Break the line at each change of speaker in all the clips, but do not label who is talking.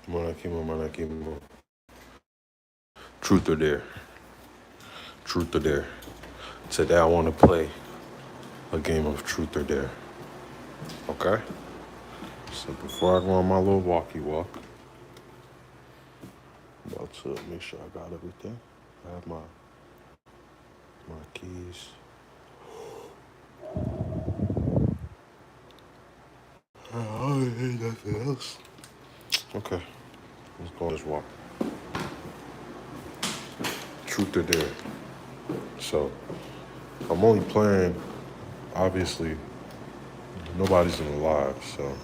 Monakimo. Truth or dare. Truth or dare. Today I want to play a game of truth or dare. Okay? So before I go on my little walkie walk, I'm about to make sure I got everything. I have my keys. I ain't nothing else. Okay, let's go on this walk. Truth or dare. So I'm only playing, obviously, nobody's in the live, so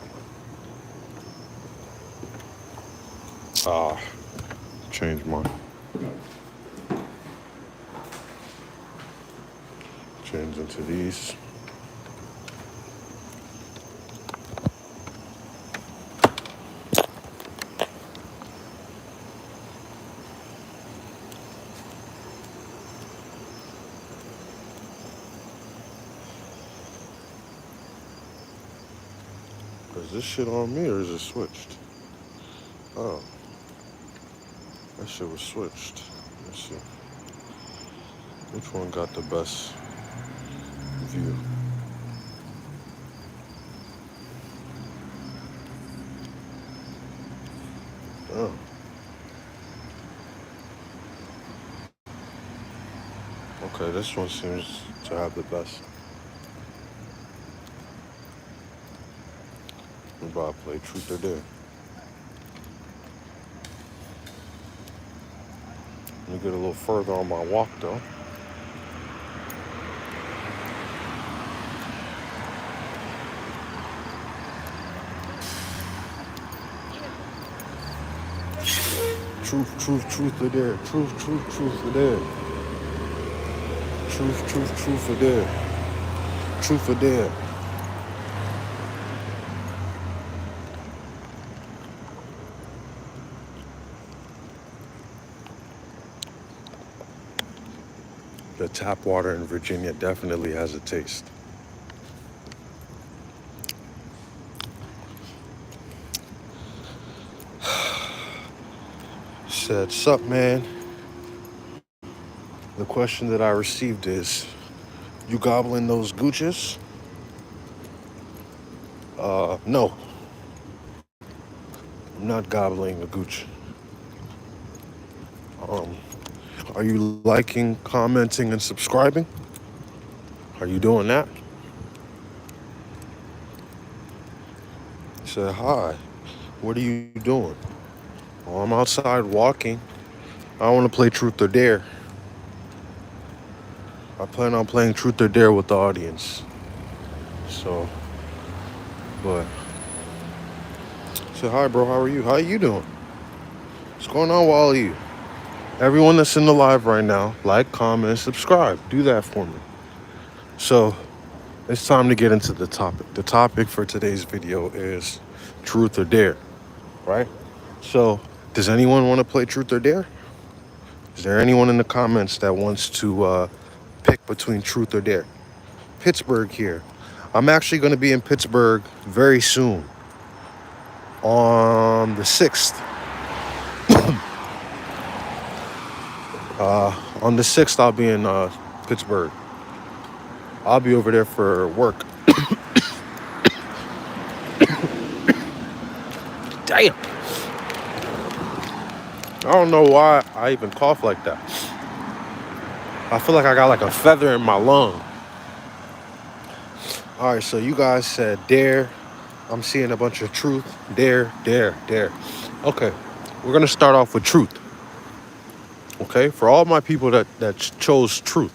change mine. Change into these. Is this shit on me or is it switched? Oh, that shit was switched. Let's see. Which one got the best view? Oh. Okay, this one seems to have the best. I'm about to play truth or dare. Let me get a little further on my walk though. Truth or dare. Truth or dare. Truth or dare. Truth or dare. The tap water in Virginia definitely has a taste. Said, sup, man? The question that I received is, you gobbling those gooches? No. I'm not gobbling a gooch. Are you liking, commenting, and subscribing? Are you doing that? Said, hi. What are you doing? Well, I'm outside walking. I want to play truth or dare. I plan on playing truth or dare with the audience. So, but say hi, bro. How are you? How are you doing? What's going on with all of you? Everyone that's in the live right now, like, comment, subscribe. Do that for me. So, it's time to get into the topic. The topic for today's video is truth or dare, right? So, does anyone want to play truth or dare? Is there anyone in the comments that wants to pick between truth or dare? Pittsburgh here. I'm actually going to be in Pittsburgh very soon. On the 6th. On the 6th, I'll be in Pittsburgh. I'll be over there for work. Damn. I don't know why I even cough like that. I feel like I got like a feather in my lung. All right, so you guys said dare. I'm seeing a bunch of truth. Dare. Okay, we're going to start off with truth. Okay, for all my people that chose truth.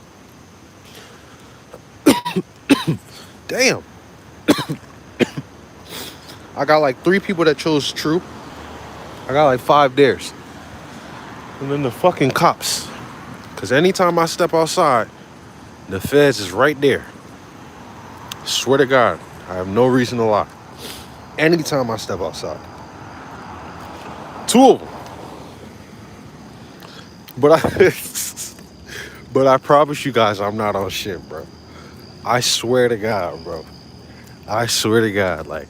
Damn. I got like 3 people that chose truth. I got like 5 dares. And then the fucking cops. Because anytime I step outside, the feds is right there. Swear to God, I have no reason to lie. Anytime I step outside. 2 of them. But I promise you guys I'm not on shit, bro. I swear to God, bro. I swear to God, like,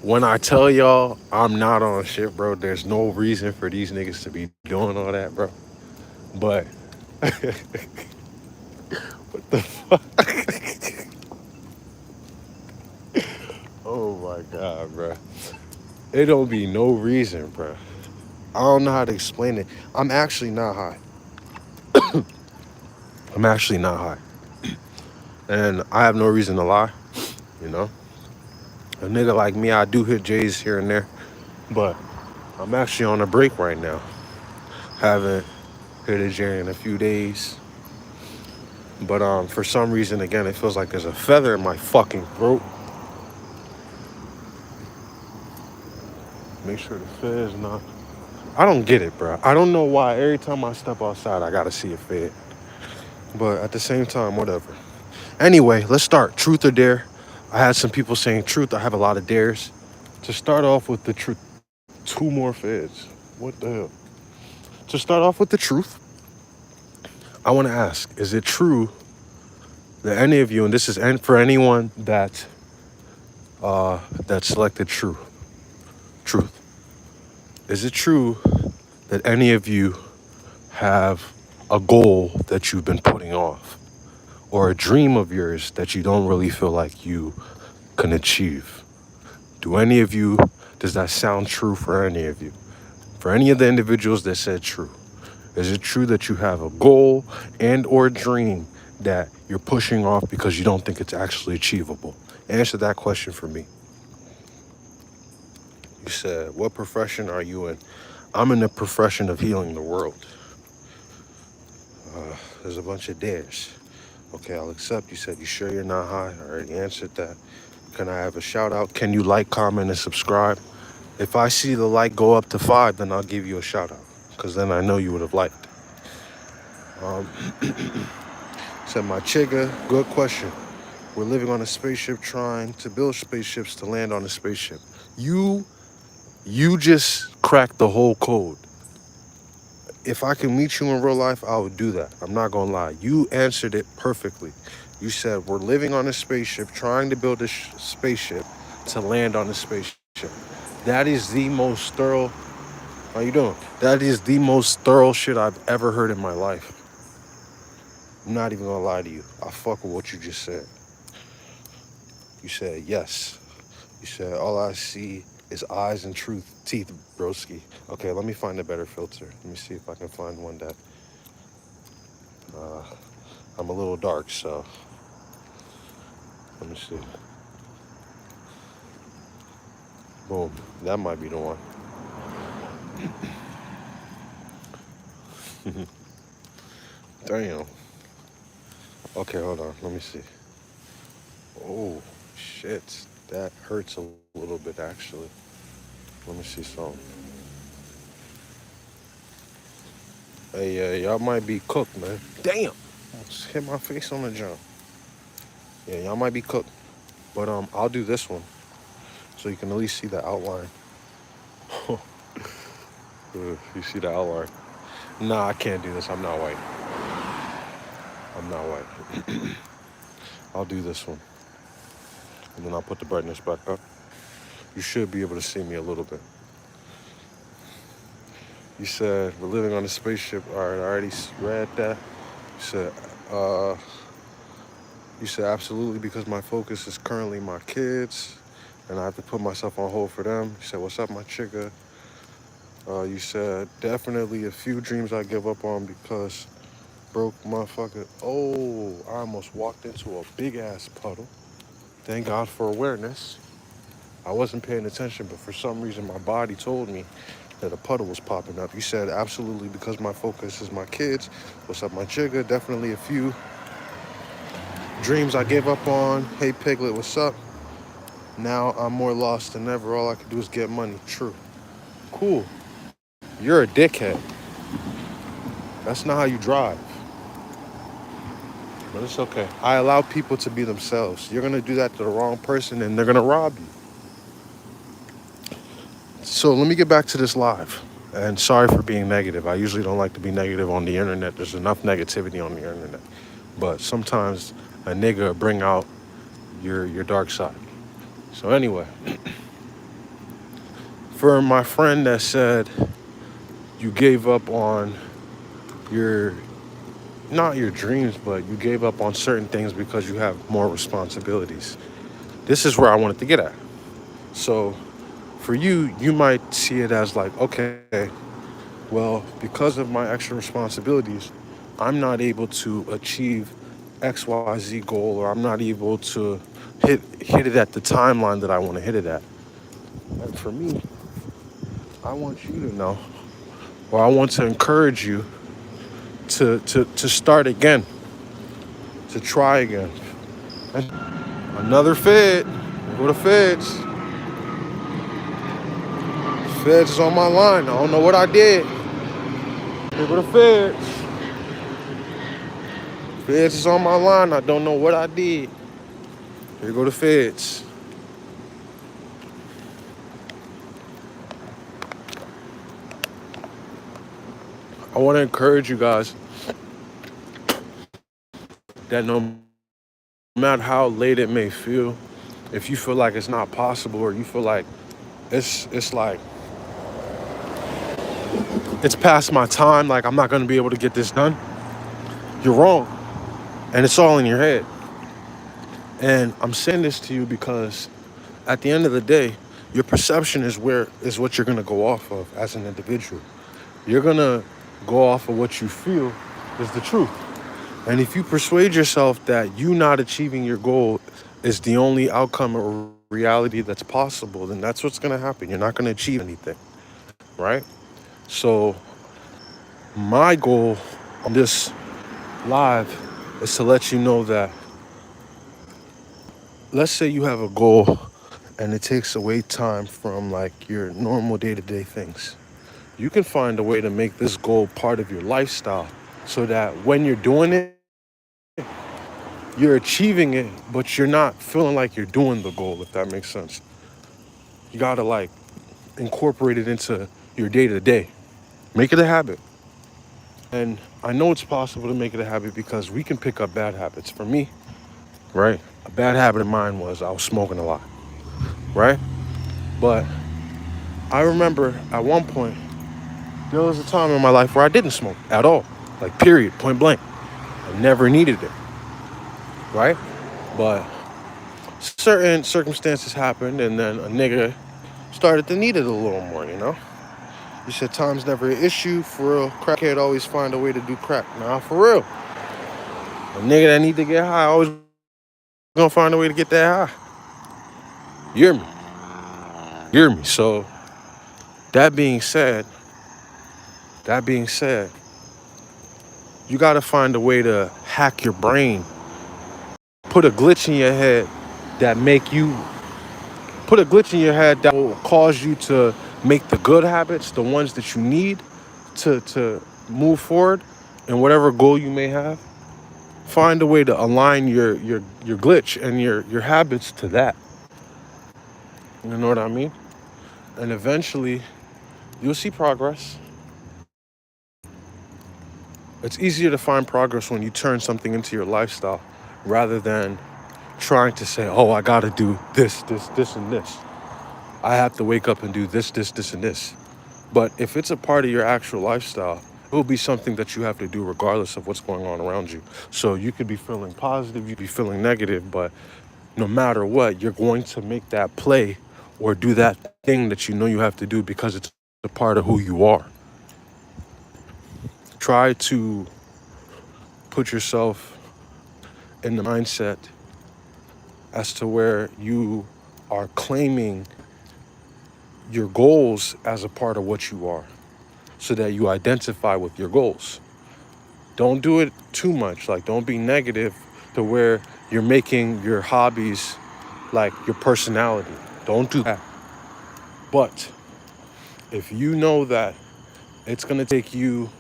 When I tell y'all I'm not on shit, bro, there's no reason for these niggas to be doing all that, bro. But what the oh my god, bro. It don't be no reason, bro. I don't know how to explain it. I'm actually not high. I'm actually not high. And I have no reason to lie, you know? A nigga like me, I do hit J's here and there, but I'm actually on a break right now. Haven't hit a J in a few days. But for some reason, again, it feels like there's a feather in my fucking throat. Make sure the fed's not. I don't get it, bro. I don't know why every time I step outside, I gotta see a fed. But at the same time, whatever. Anyway, let's start. Truth or dare? I had some people saying truth. I have a lot of dares. To start off with the truth, two more feds. What the hell? To start off with the truth, I want to ask: is it true that any of you, and this is for anyone that selected truth, is it true that any of you have a goal that you've been putting off, or a dream of yours that you don't really feel like you can achieve? Do any of you, does that sound true for any of you? For any of the individuals that said true, is it true that you have a goal and or dream that you're pushing off because you don't think it's actually achievable? Answer that question for me. You said, what profession are you in? I'm in the profession of healing the world. There's a bunch of dares. Okay, I'll accept. You said, you sure you're not high? I already answered that. Can I have a shout out? Can you like, comment, and subscribe? If I see the like go up to 5, then I'll give you a shout out, because then I know you would have liked. Said my chigga, good question. We're living on a spaceship trying to build spaceships to land on a spaceship. You just cracked the whole code. If I can meet you in real life, I would do that. I'm not gonna lie. You answered it perfectly. You said we're living on a spaceship trying to build a spaceship to land on a spaceship. That is the most thorough. How you doing? That is the most thorough shit I've ever heard in my life. I'm not even gonna lie to you. I fuck with what you just said. You said yes. You said all I see is eyes and teeth, broski. Okay, let me find a better filter. Let me see if I can find one that. I'm a little dark, so let me see. Boom. That might be the one. Damn. Okay, hold on. Let me see. Oh, shit. That hurts a little bit, actually. Let me see something. Hey, y'all might be cooked, man. Damn. Almost hit my face on the jump. Yeah, y'all might be cooked. But I'll do this one so you can at least see the outline. You see the outline? Nah, I can't do this. I'm not white. I'm not white. I'll do this one. And then I'll put the brightness back up. You should be able to see me a little bit. You said we're living on a spaceship. All right, I already read that. You said absolutely, because my focus is currently my kids and I have to put myself on hold for them. You said, what's up, my chicka? You said definitely a few dreams I give up on because broke motherfucker. Oh, I almost walked into a big ass puddle. Thank God for awareness. I wasn't paying attention, but for some reason my body told me that a puddle was popping up. You said absolutely, because my focus is my kids. What's up, my chigga? Definitely a few dreams I gave up on. Hey Piglet, what's up? Now I'm more lost than ever. All I can do is get money. True. Cool. You're a dickhead. That's not how you drive. But it's okay. I allow people to be themselves. You're gonna do that to the wrong person and they're gonna rob you. So let me get back to this live. And sorry for being negative. I usually don't like to be negative on the internet. There's enough negativity on the internet. But sometimes a nigga bring out your dark side. So anyway, For my friend that said you gave up on your, not your dreams, but you gave up on certain things because you have more responsibilities. This is where I wanted to get at. So for you, you might see it as like, okay, well, because of my extra responsibilities, I'm not able to achieve XYZ goal, or I'm not able to hit it at the timeline that I want to hit it at. And for me, I want you to know, or I want to encourage you to start again, to try again. And another Fed. There go the Feds. Feds is on my line. I don't know what I did. Here go the Feds. Feds is on my line. I don't know what I did. Here go the Feds. I want to encourage you guys that no matter how late it may feel, if you feel like it's not possible, or you feel like it's like it's past my time, like I'm not going to be able to get this done, you're wrong. And it's all in your head. And I'm saying this to you because at the end of the day, your perception is what you're going to go off of as an individual. You're going to go off of what you feel is the truth. And if you persuade yourself that you not achieving your goal is the only outcome or reality that's possible, then that's what's going to happen. You're not going to achieve anything, right? So my goal on this live is to let you know that, let's say you have a goal and it takes away time from like your normal day-to-day things. You can find a way to make this goal part of your lifestyle so that when you're doing it, you're achieving it, but you're not feeling like you're doing the goal, if that makes sense. You gotta like incorporate it into your day-to-day. Make it a habit. And I know it's possible to make it a habit because we can pick up bad habits. For me, right, a bad habit of mine was I was smoking a lot, right? But I remember at one point, there was a time in my life where I didn't smoke at all, like period, point blank. I never needed it, right? But certain circumstances happened, and then a nigga started to need it a little more, you know? You said time's never an issue. For real, crackhead always find a way to do crack. Nah, for real. A nigga that need to get high always gonna find a way to get that high. You hear me? You hear me? So, that being said, you gotta find a way to hack your brain. Put a glitch in your head that will cause you to make the good habits, the ones that you need to move forward in whatever goal you may have. Find a way to align your glitch and your habits to that. You know what I mean? And eventually, you'll see progress. It's easier to find progress when you turn something into your lifestyle rather than trying to say, oh, I got to do this, and this. I have to wake up and do this, and this. But if it's a part of your actual lifestyle, it will be something that you have to do regardless of what's going on around you. So you could be feeling positive, you could be feeling negative, but no matter what, you're going to make that play or do that thing that you know you have to do because it's a part of who you are. Try to put yourself in the mindset as to where you are claiming your goals as a part of what you are, so that you identify with your goals. Don't do it too much. Like, don't be negative to where you're making your hobbies like your personality. Don't do that. But if you know that it's going to take you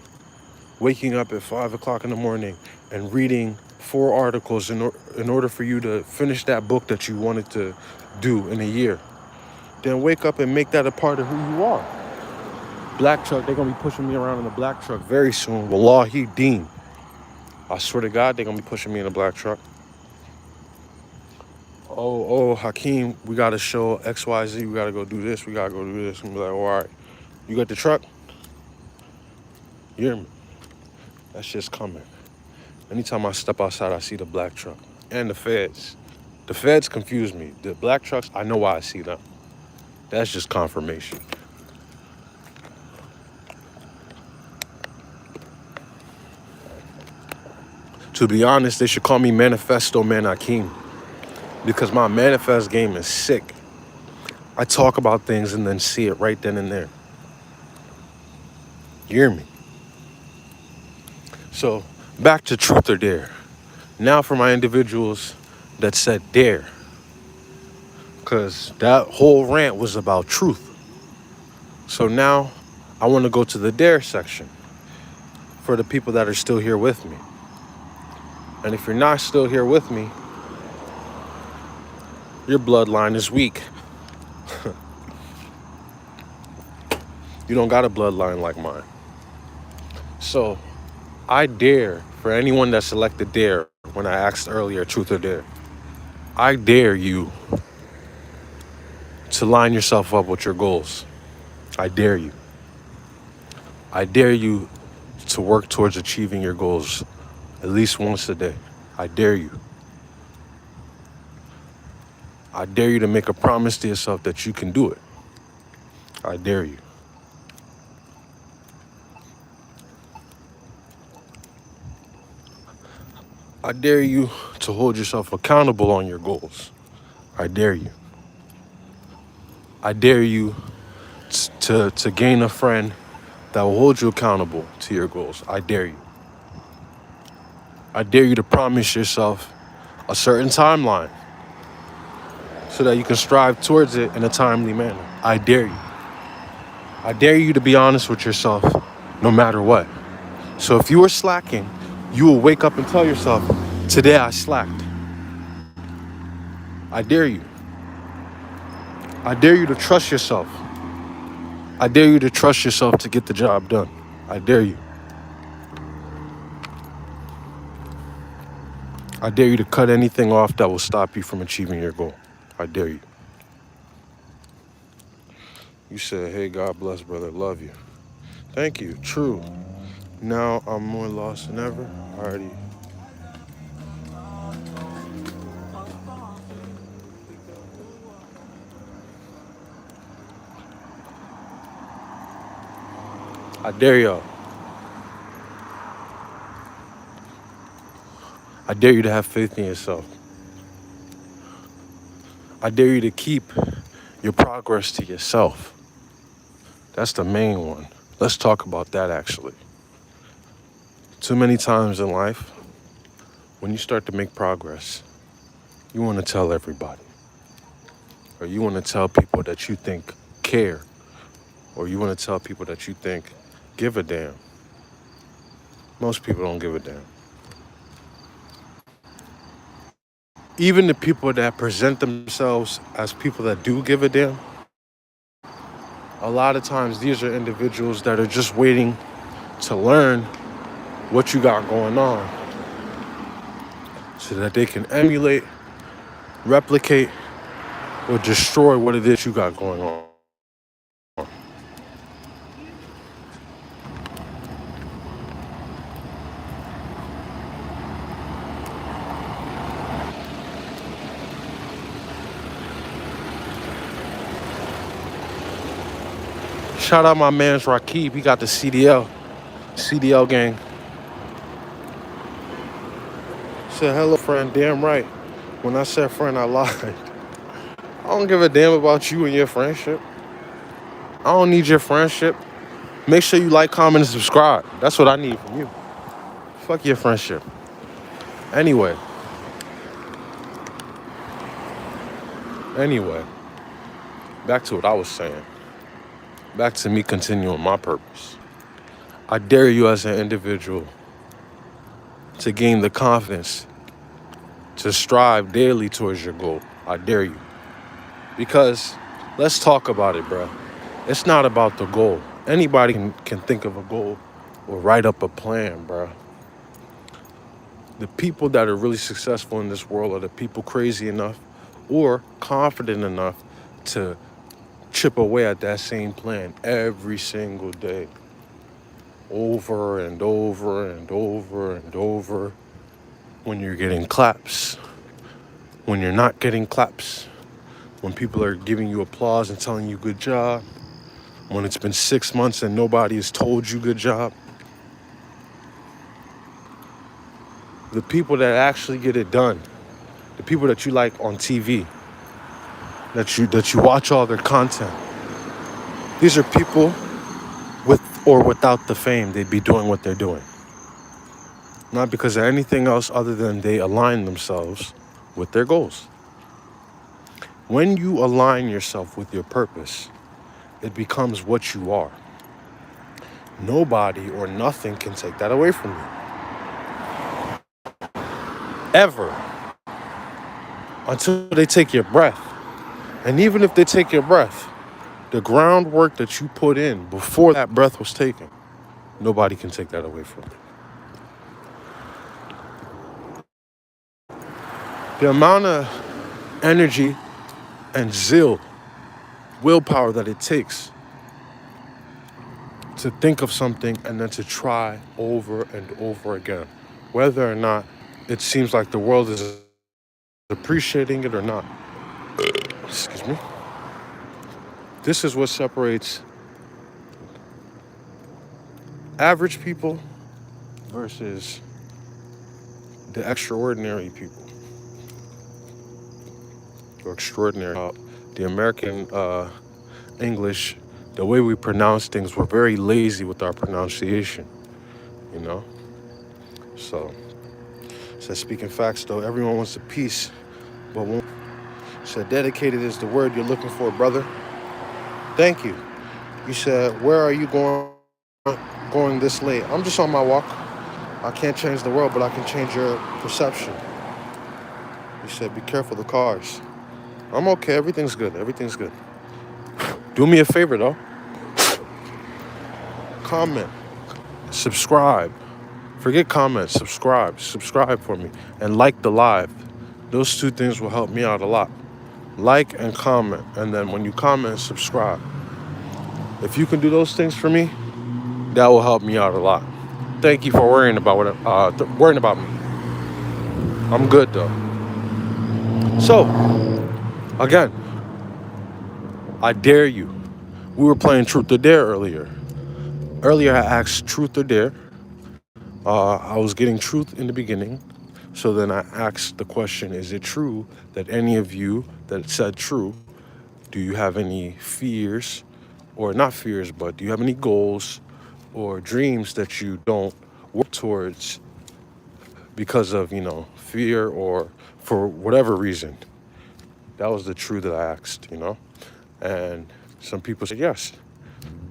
waking up at 5 o'clock in the morning and reading 4 articles in order for you to finish that book that you wanted to do in a year, then wake up and make that a part of who you are. Black truck, they're going to be pushing me around in a black truck very soon. Wallahi Deen. I swear to God, they're going to be pushing me in a black truck. oh, Hakeem, we got to show XYZ. We got to go do this. We got to go do this. And be like, all right, you got the truck? You hear me? That shit's coming. Anytime I step outside, I see the black truck and the feds. The feds confuse me. The black trucks, I know why I see them. That's just confirmation. To be honest, they should call me Manifesto Man Hakeem because my manifest game is sick. I talk about things and then see it right then and there. You hear me? So back to truth or dare. Now for my individuals that said dare, because that whole rant was about truth. So now I want to go to the dare section for the people that are still here with me. And if you're not still here with me, your bloodline is weak. You don't got a bloodline like mine. So I dare, for anyone that selected dare when I asked earlier, truth or dare, I dare you to line yourself up with your goals. I dare you. I dare you to work towards achieving your goals at least once a day. I dare you. I dare you to make a promise to yourself that you can do it. I dare you. I dare you to hold yourself accountable on your goals. I dare you. I dare you to gain a friend that will hold you accountable to your goals. I dare you. I dare you to promise yourself a certain timeline so that you can strive towards it in a timely manner. I dare you. I dare you to be honest with yourself no matter what. So if you are slacking, you will wake up and tell yourself, today I slacked. I dare you. I dare you to trust yourself. I dare you to trust yourself to get the job done. I dare you. I dare you to cut anything off that will stop you from achieving your goal. I dare you. You said, hey, God bless, brother. Love you. Thank you. True. Now I'm more lost than ever. Already. I dare y'all. I dare you to have faith in yourself. I dare you to keep your progress to yourself. That's the main one. Let's talk about that actually. Too many times in life, when you start to make progress, you want to tell everybody. Or you want to tell people that you think care. Or you want to tell people that you think give a damn. Most people don't give a damn. Even the people that present themselves as people that do give a damn, a lot of times these are individuals that are just waiting to learn what you got going on so that they can emulate, replicate, or destroy what it is you got going on. Shout out my man's Rakib. He got the CDL gang. Said, hello, friend. Damn right. When I said friend, I lied. I don't give a damn about you and your friendship. I don't need your friendship. Make sure you like, comment, and subscribe. That's what I need from you. Fuck your friendship. Anyway, back to what I was saying. Back to me continuing my purpose. I dare you as an individual to gain the confidence to strive daily towards your goal. I dare you. Because let's talk about it, bro. It's not about the goal. Anybody can think of a goal or write up a plan, bro. The people that are really successful in this world are the people crazy enough or confident enough to chip away at that same plan every single day, over and over and over and over. When you're getting claps, when you're not getting claps, when people are giving you applause and telling you good job, when it's been 6 months and nobody has told you good job. The people that actually get it done, the people that you like on TV, that you watch all their content, these are people with or without the fame. They'd be doing what they're doing, not because of anything else other than they align themselves with their goals. When you align yourself with your purpose, it becomes what you are. Nobody or nothing can take that away from you. Ever. Until they take your breath. And even if they take your breath, the groundwork that you put in before that breath was taken, nobody can take that away from you. The amount of energy and zeal, willpower that it takes to think of something and then to try over and over again, whether or not it seems like the world is appreciating it or not. Excuse me. This is what separates average people versus the extraordinary people. Or extraordinary. The American English, the way we pronounce things, we're very lazy with our pronunciation, you know? So speaking facts though, everyone wants a piece, but won't. Said dedicated is the word you're looking for, brother. Thank you. You said, where are you going this late? I'm just on my walk. I can't change the world, but I can change your perception. You said, be careful of the cars. I'm okay. Everything's good. Everything's good. Do me a favor, though. Comment. Subscribe. Forget comments. Subscribe. Subscribe for me. And like the live. Those two things will help me out a lot. Like and comment. And then when you comment, subscribe. If you can do those things for me, that will help me out a lot. Thank you for worrying about me. I'm good, though. So, again, I dare you. We were playing Truth or Dare earlier. Earlier, I asked Truth or Dare. I was getting truth in the beginning. So then I asked the question, is it true that any of you that said true, do you have any fears, or not fears, but do you have any goals or dreams that you don't work towards because of, fear or for whatever reason? That was the true that I asked, and some people said yes.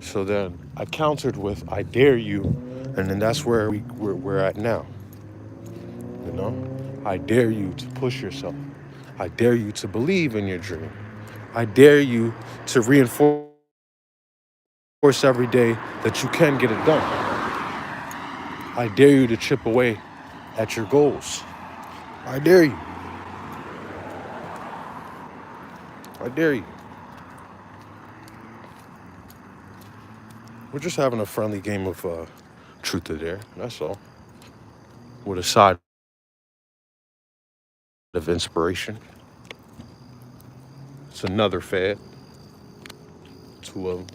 So then I countered with, I dare you, and then that's where we're at now. I dare you to push yourself. I dare you to believe in your dream. I dare you to reinforce every day that you can get it done. I dare you to chip away at your goals. I dare you. I dare you. We're just having a friendly game of Truth or Dare, that's all. With a side of inspiration. It's another fad. Two of them.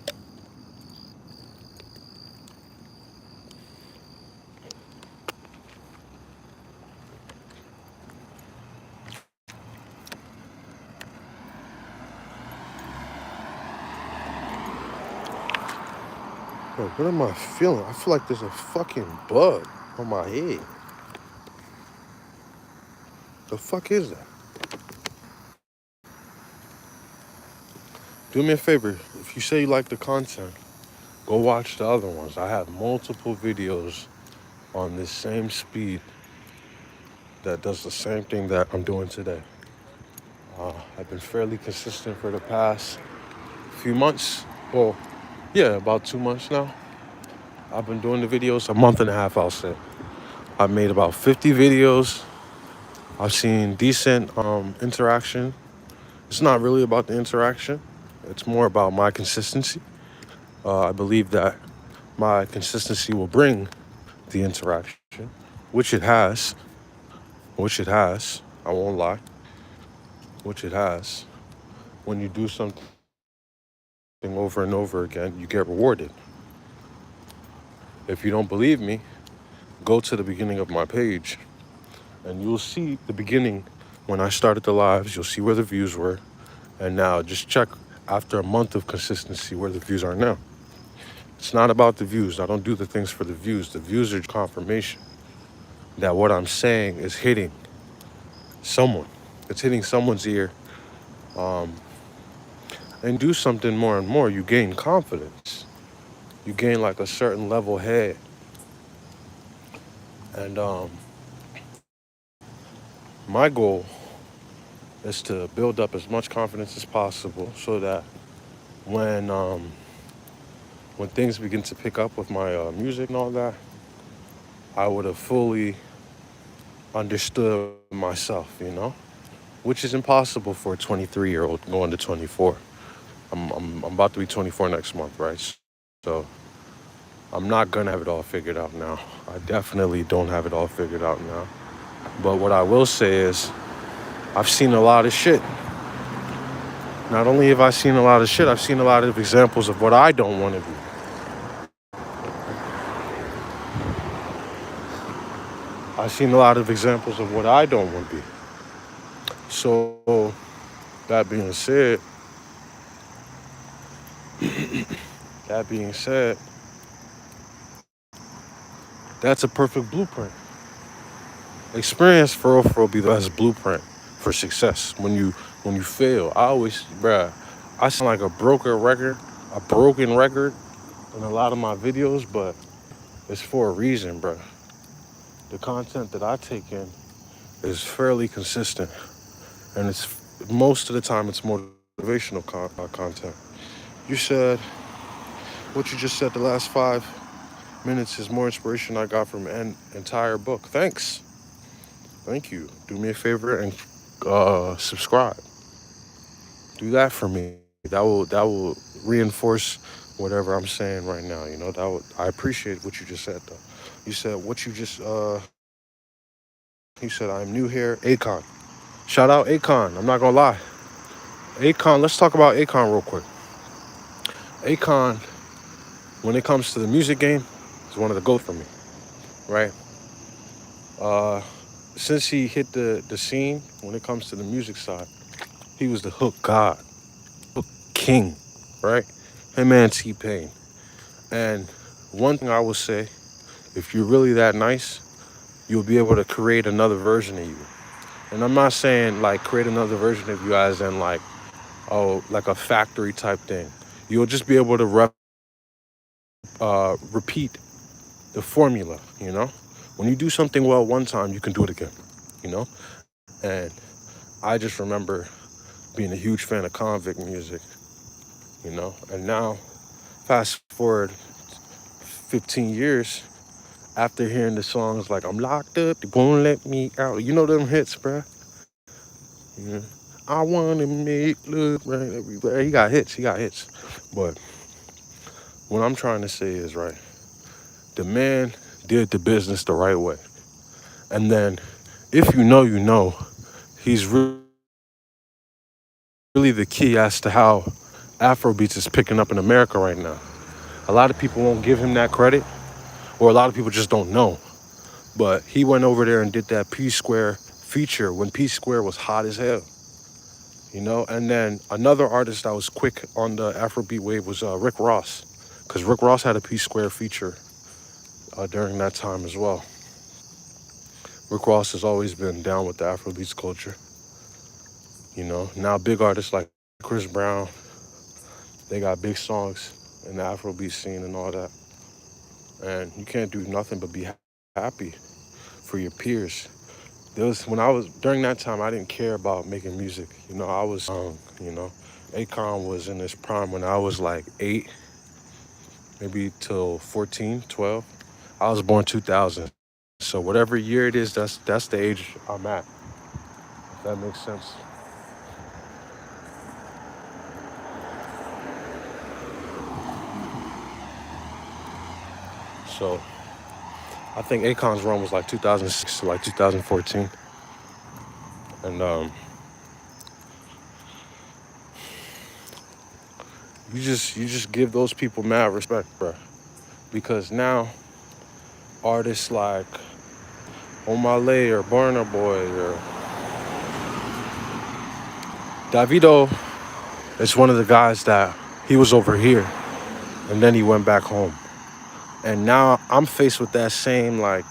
Bro, what am I feeling? I feel like there's a fucking bug on my head. The fuck is that? Do me a favor. If you say you like the content, go watch the other ones. I have multiple videos on this same speed that does the same thing that I'm doing today. I've been fairly consistent for the past few months. Well, yeah, about 2 months now. I've been doing the videos, a month and a half, I'll say. I've made about 50 videos. I've seen decent interaction. It's not really about the interaction. It's more about my consistency. I believe that my consistency will bring the interaction, which it has, which it has. I won't lie, which it has. When you do something over and over again, you get rewarded. If you don't believe me, go to the beginning of my page and you'll see the beginning when I started the lives. You'll see where the views were. And now just check after a month of consistency where the views are now. It's not about the views. I don't do the things for the views. The views are confirmation that what I'm saying is hitting someone. It's hitting someone's ear. And do something more and more, you gain confidence. You gain like a certain level head. And my goal is to build up as much confidence as possible so that when when things begin to pick up with my music and all that, I would have fully understood myself, which is impossible for a 23-year-old going to 24. I'm about to be 24 next month, right? So I'm not gonna have it all figured out now. I definitely don't have it all figured out now. But what I will say is, I've seen a lot of shit. Not only have I seen a lot of shit, I've seen a lot of examples of what I don't want to be. I've seen a lot of examples of what I don't want to be. So, that being said, that being said, that's a perfect blueprint. Experience for real be the best blueprint for success. When you fail, I always, bruh, I sound like a broken record in a lot of my videos, but it's for a reason, bruh. The content that I take in is fairly consistent, and it's most of the time it's motivational content. You said what you just said. The last 5 minutes is more inspiration I got from an entire book. Thank you. Do me a favor and subscribe. Do that for me. That will reinforce whatever I'm saying right now. I appreciate what you just said though. You said what you just you said I'm new here. Akon. Shout out Akon. I'm not gonna lie. Akon, let's talk about Akon real quick. Akon, when it comes to the music game, is one of the GOAT for me. Right? Uh since he hit the scene when it comes to the music side, he was the hook god, hook king, right? Him and T-Pain. And one thing I will say, if you're really that nice, you'll be able to create another version of you. And I'm not saying like create another version of you as in like, oh, like a factory type thing. You'll just be able to repeat the formula, When you do something well one time, you can do it again, you know? And I just remember being a huge fan of convict music, And now, fast forward 15 years, after hearing the songs like I'm locked up, they won't let me out. You know them hits, bruh? Yeah. I wanna make look right everywhere. He got hits. But what I'm trying to say is, right, the man did the business the right way. And then, if he's really the key as to how Afrobeats is picking up in America right now. A lot of people won't give him that credit, or a lot of people just don't know. But he went over there and did that P Square feature when P Square was hot as hell. And then another artist that was quick on the Afrobeat wave was Rick Ross, because Rick Ross had a P Square feature during that time as well. Rick Ross has always been down with the Afrobeats culture. Now big artists like Chris Brown, they got big songs in the Afrobeat scene and all that. And you can't do nothing but be happy for your peers. When I was during that time, I didn't care about making music. I was young. Akon was in his prime when I was like 8, maybe till 14, 12. I was born 2000. So whatever year it is, that's the age I'm at. If that makes sense. So I think Akon's run was like 2006 to like 2014. And you just give those people mad respect, bro. Because now artists like Omale or Burna Boy or Davido is one of the guys that he was over here and then he went back home. And now I'm faced with that same, like,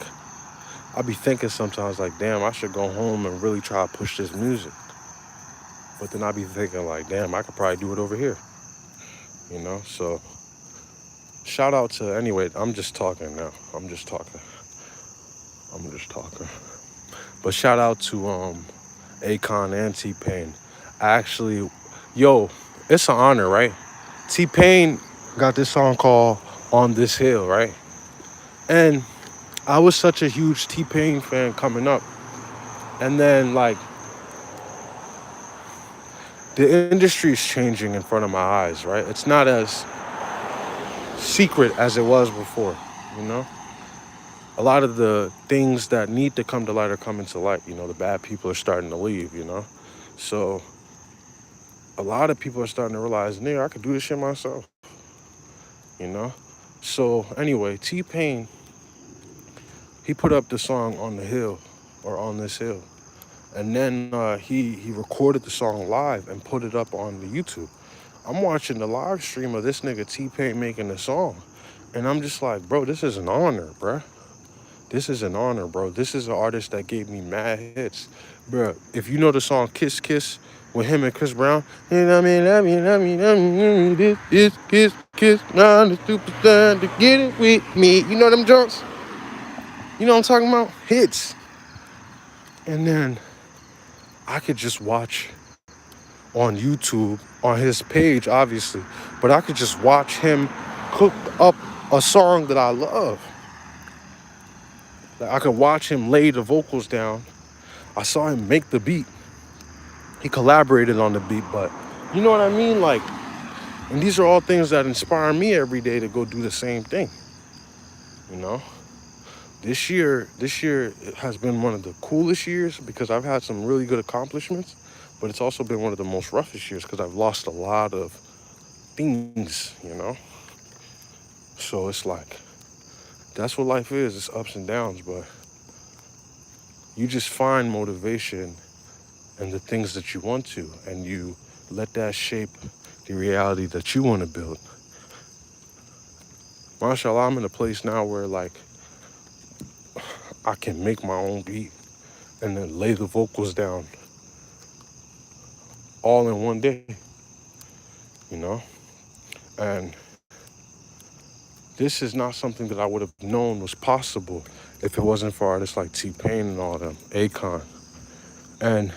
I be thinking sometimes like, damn, I should go home and really try to push this music. But then I be thinking like, damn, I could probably do it over here, you know? So shout out to, anyway, I'm just talking now. I'm just talking. But shout out to Akon and T-Pain. Actually, yo, it's an honor, right? T-Pain got this song called On This Hill, right? And I was such a huge T-Pain fan coming up. And then, like, the industry is changing in front of my eyes, right? It's not as secret as it was before, you know? A lot of the things that need to come to light are coming to light, you know? The bad people are starting to leave, you know? So a lot of people are starting to realize, nigga, I could do this shit myself, you know? So anyway, T-Pain, he put up the song On the Hill, or On This Hill. And then he recorded the song live and put it up on the YouTube. I'm watching the live stream of this nigga T-Pain making the song. And I'm just like, bro, this is an honor, bruh. This is an honor, bro. This is an artist that gave me mad hits. Bro, if you know the song Kiss Kiss with him and Chris Brown, you know what I mean, this Kiss Kiss, now the superstar to get it with me. You know them jokes? You know what I'm talking about? Hits. And then I could just watch on YouTube, on his page, obviously, but I could just watch him cook up a song that I love. Like, I could watch him lay the vocals down. I saw him make the beat. He collaborated on the beat, but you know what I mean? Like, and these are all things that inspire me every day to go do the same thing, you know? This year has been one of the coolest years because I've had some really good accomplishments, but it's also been one of the most roughest years because I've lost a lot of things, you know? So it's like, that's what life is. It's ups and downs, but you just find motivation in the things that you want to, and you let that shape the reality that you want to build. Mashallah, I'm in a place now where, like, I can make my own beat and then lay the vocals down all in one day, you know? And this is not something that I would have known was possible if it wasn't for artists like T-Pain and all them, Akon. And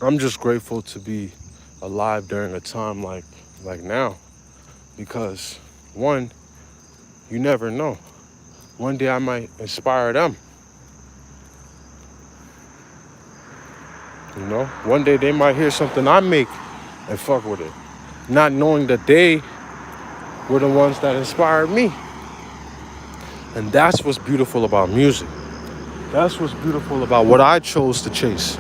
I'm just grateful to be alive during a time like now, because one, you never know. One day I might inspire them. You know, one day they might hear something I make and fuck with it, not knowing that they were the ones that inspired me. And that's what's beautiful about music. That's what's beautiful about what I chose to chase.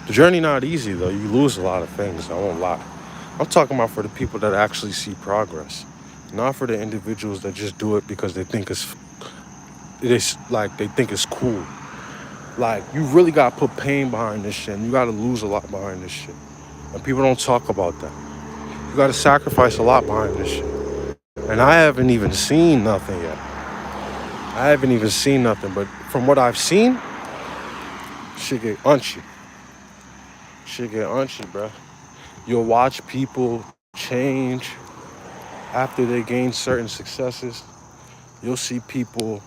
The journey not easy though. You lose a lot of things, I won't lie. I'm talking about for the people that actually see progress. Not for the individuals that just do it because they think it's like they think it's cool. Like, you really gotta put pain behind this shit, and you gotta lose a lot behind this shit. And people don't talk about that. You gotta sacrifice a lot behind this shit. And I haven't even seen nothing yet. But from what I've seen, shit get unchy. Bruh. You'll watch people change after they gain certain successes. You'll see people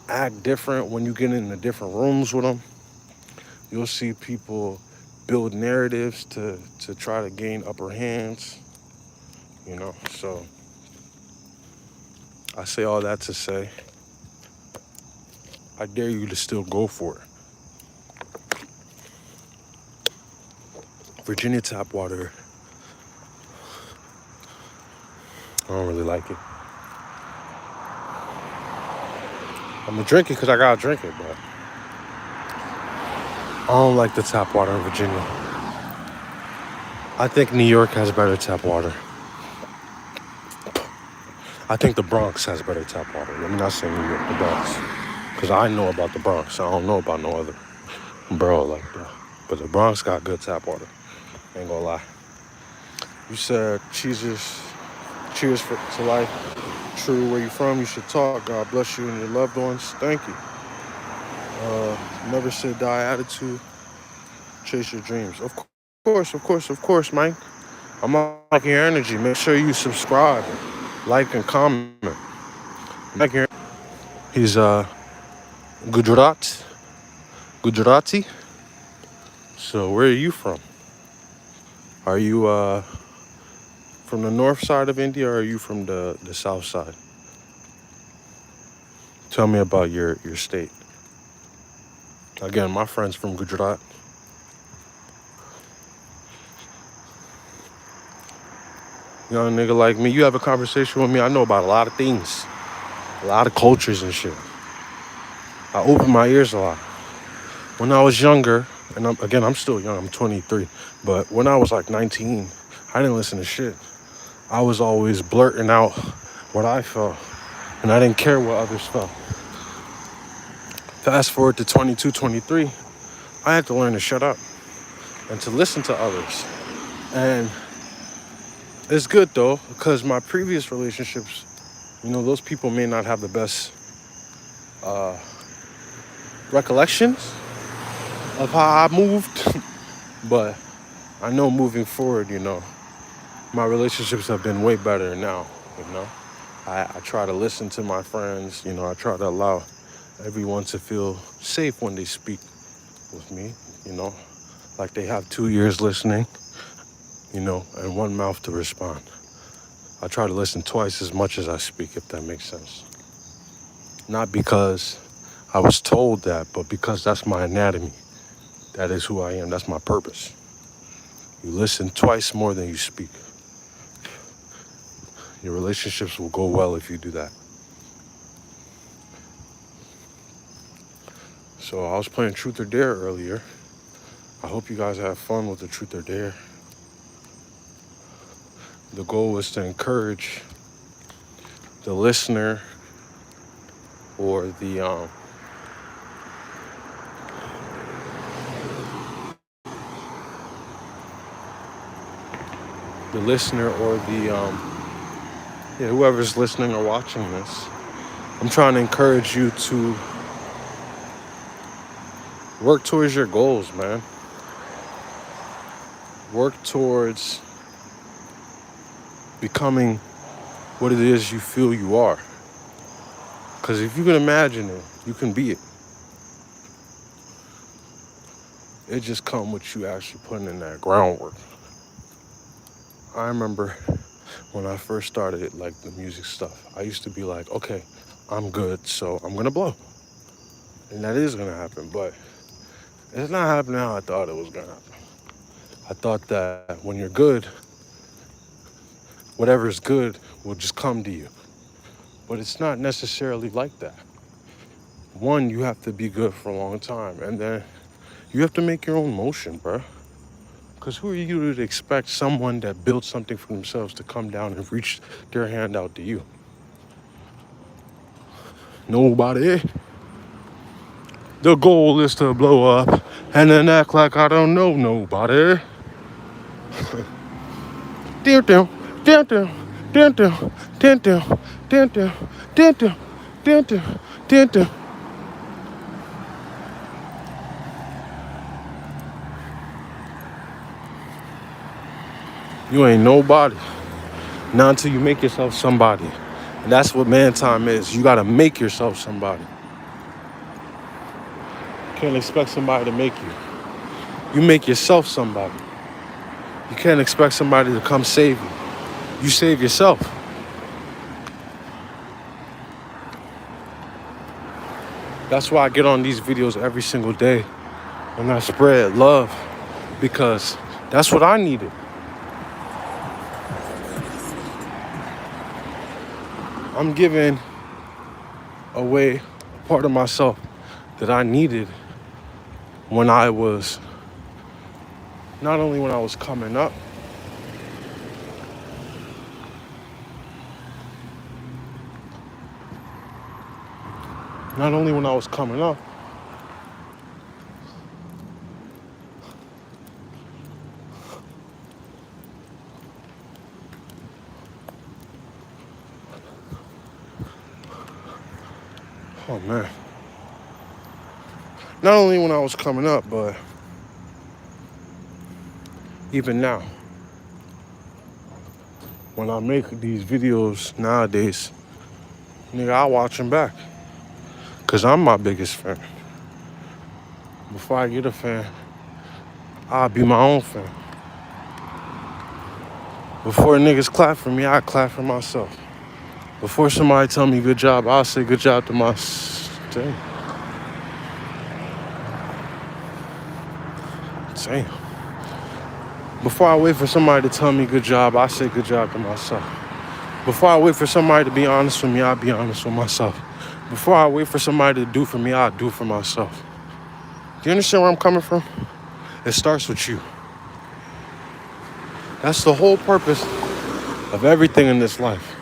act different when you get in the different rooms with them. You'll see people build narratives to try to gain upper hands, you know. So I say all that to say, I dare you to still go for it. Virginia tap water, I don't really like it. I'm gonna drink it because I gotta drink it, but I don't like the tap water in Virginia. I think New York has better tap water. I think the Bronx has better tap water. Let me not say New York, the Bronx. Because I know about the Bronx. I don't know about no other borough like that. But the Bronx got good tap water. Ain't gonna lie. You said cheers to life. True, where you from, you should talk. God bless you and your loved ones. Thank you. Never say die attitude. Chase your dreams. Of course, Mike. I'm liking your energy. Make sure you subscribe, like, and comment. Like your He's Gujarati. So where are you from? Are you from the north side of India or are you from the south side? Tell me about your state. Again, my friend's from Gujarat. Young nigga like me, you have a conversation with me, I know about a lot of things. A lot of cultures and shit. I open my ears a lot. When I was younger, and I'm still young, I'm 23, but when I was like 19, I didn't listen to shit. I was always blurting out what I felt, and I didn't care what others felt. Fast forward to 22, 23, I had to learn to shut up and to listen to others. And it's good though, because my previous relationships, those people may not have the best recollections of how I moved, but I know moving forward, my relationships have been way better now, I try to listen to my friends, I try to allow everyone to feel safe when they speak with me, like they have 2 ears listening, and one mouth to respond. I try to listen twice as much as I speak, if that makes sense. Not because I was told that, but because that's my anatomy. That is who I am. That's my purpose. You listen twice more than you speak. Your relationships will go well if you do that. So I was playing Truth or Dare earlier. I hope you guys have fun with the Truth or Dare. The goal is to encourage the listener or the whoever's listening or watching this. I'm trying to encourage you to work towards your goals, man. Work towards becoming what it is you feel you are. Because if you can imagine it, you can be it. It just comes with you actually putting in that groundwork. I remember when I first started like the music stuff, I used to be like, okay, I'm good, so I'm gonna blow. And that is gonna happen, but it's not happening how I thought it was gonna happen. I thought that when you're good, whatever's good will just come to you. But it's not necessarily like that. One, you have to be good for a long time, and then you have to make your own motion, bro. Because who are you to expect someone that built something for themselves to come down and reach their hand out to you? Nobody. The goal is to blow up and then act like I don't know nobody. Down, down, down, down, down, down, down, down, down, down, down, down, down, down. You ain't nobody. Not until you make yourself somebody. And that's what man time is. You gotta make yourself somebody. You can't expect somebody to make you. You make yourself somebody. You can't expect somebody to come save you. You save yourself. That's why I get on these videos every single day and I spread love, because That's what I needed. I'm giving away a part of myself that I needed when I was, not only when I was coming up, not only when I was coming up, oh man, not only when I was coming up, but even now, when I make these videos nowadays, nigga, I watch them back. Cause I'm my biggest fan. Before I get a fan, I'll be my own fan. Before niggas clap for me, I clap for myself. Before somebody tell me good job, I'll say good job to myself. Damn. Before I wait for somebody to tell me good job, I say good job to myself. Before I wait for somebody to be honest with me, I'll be honest with myself. Before I wait for somebody to do for me, I'll do for myself. Do you understand where I'm coming from? It starts with you. That's the whole purpose of everything in this life.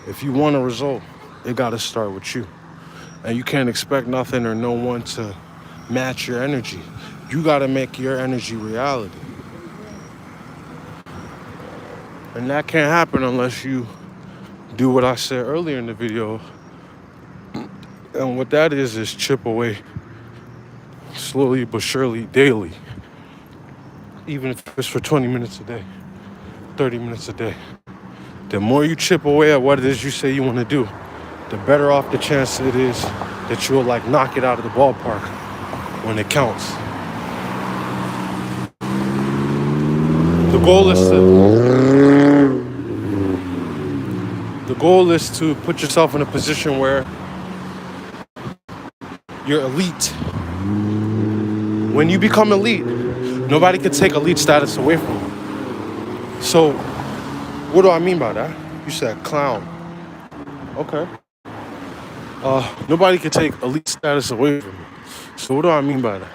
If you want a result, it gotta start with you. And you can't expect nothing or no one to match your energy. You gotta make your energy reality. And that can't happen unless you do what I said earlier in the video. And what that is chip away slowly but surely daily. Even if it's for 20 minutes a day, 30 minutes a day. The more you chip away at what it is you say you want to do, the better off the chance it is that you'll like knock it out of the ballpark when it counts. The goal is to put yourself in a position where you're elite. When you become elite, nobody can take elite status away from you. So, what do I mean by that? You said clown. Okay. Nobody can take elite status away from you. So what do I mean by that?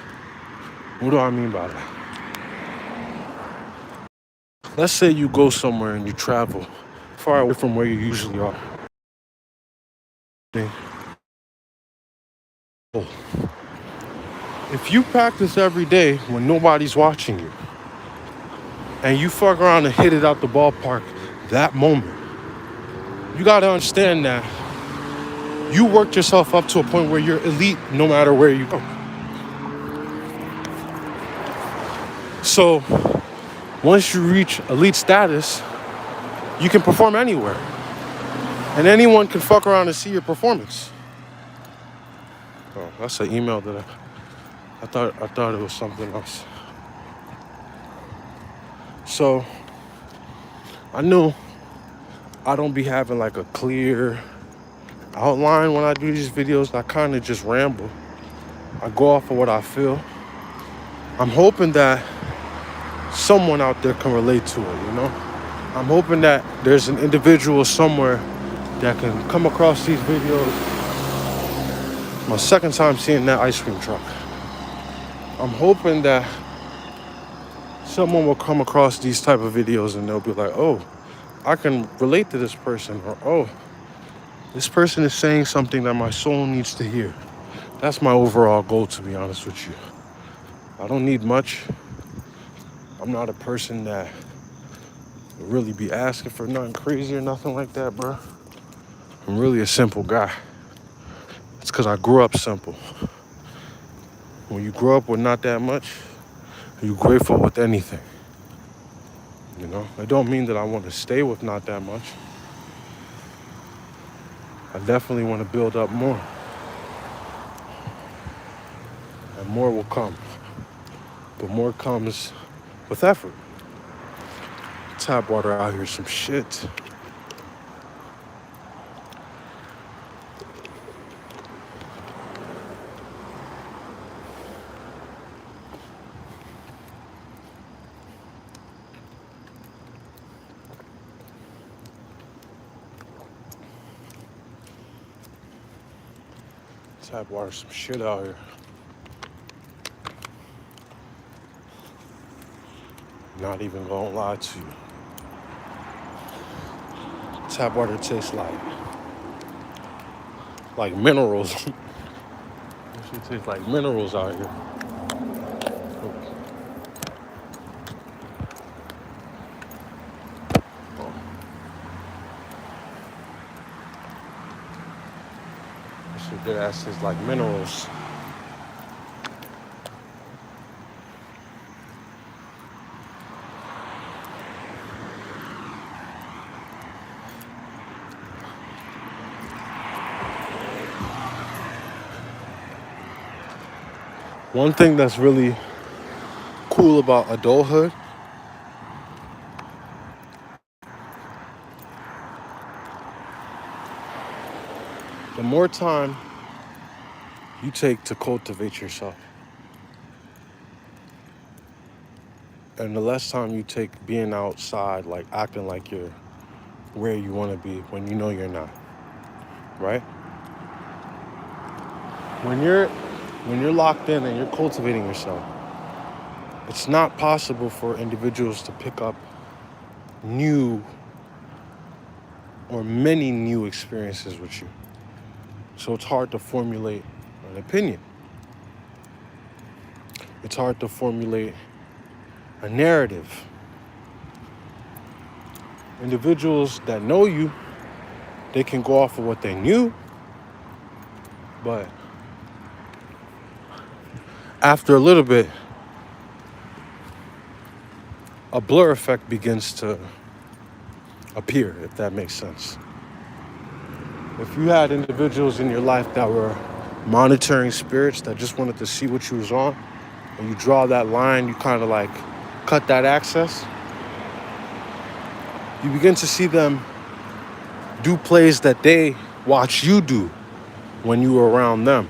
What do I mean by that? Let's say you go somewhere and you travel far away from where you usually are. If you practice every day when nobody's watching you, and you fuck around and hit it out the ballpark that moment, you gotta understand that you worked yourself up to a point where you're elite no matter where you go. So once you reach elite status, you can perform anywhere. And anyone can fuck around and see your performance. Oh, that's an email that I thought it was something else. So I knew I don't be having like a clear outline when I do these videos. I kind of just ramble. I go off of what I feel. I'm hoping that someone out there can relate to it, you know? I'm hoping that there's an individual somewhere that can come across these videos. My second time seeing that ice cream truck. I'm hoping that someone will come across these type of videos and they'll be like, oh, I can relate to this person, or oh, this person is saying something that my soul needs to hear. That's my overall goal, to be honest with you. I don't need much. I'm not a person that will really be asking for nothing crazy or nothing like that, bro. I'm really a simple guy. It's because I grew up simple. When you grow up with not that much, you're grateful with anything. You know, it don't mean that I want to stay with not that much. I definitely want to build up more. And more will come. But more comes with effort. Tap water out here, some shit. Tap water some shit out here. Not even gonna lie to you. Tap water tastes like minerals. This shit tastes like minerals out here. Oh, this shit good ass tastes like minerals. One thing that's really cool about adulthood, the more time you take to cultivate yourself, and the less time you take being outside, like acting like you're where you want to be when you know you're not, right? When you're locked in and you're cultivating yourself, it's not possible for individuals to pick up new or many new experiences with you. So it's hard to formulate an opinion. It's hard to formulate a narrative. Individuals that know you, they can go off of what they knew, but after a little bit, a blur effect begins to appear, if that makes sense. If you had individuals in your life that were monitoring spirits that just wanted to see what you was on, and you draw that line, you kind of like cut that access, you begin to see them do plays that they watch you do when you were around them.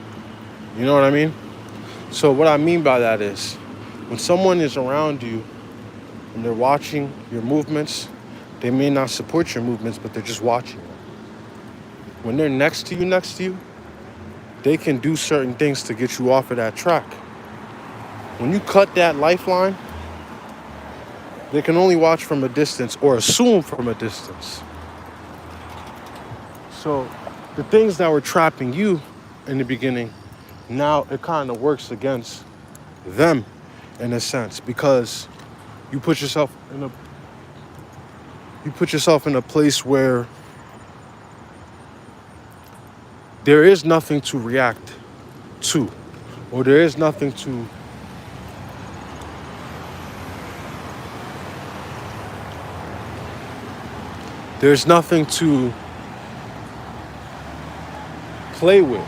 You know what I mean? So what I mean by that is, when someone is around you and they're watching your movements, they may not support your movements, but they're just watching you. When they're next to you, they can do certain things to get you off of that track. When you cut that lifeline, they can only watch from a distance or assume from a distance. So the things that were trapping you in the beginning, now it kind of works against them in a sense, because you put yourself in a place where there is nothing to react to, or there's nothing to play with.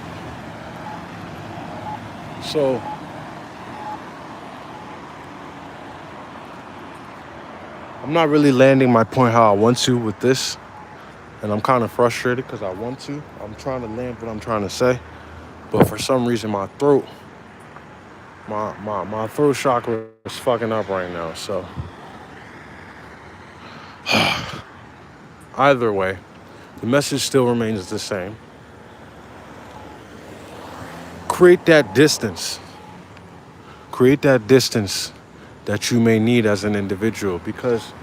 So I'm not really landing my point how I want to with this, and I'm kind of frustrated because I want to. I'm trying to land what I'm trying to say, but for some reason my throat chakra is fucking up right now. So either way, the message still remains the same. Create that distance that you may need as an individual, because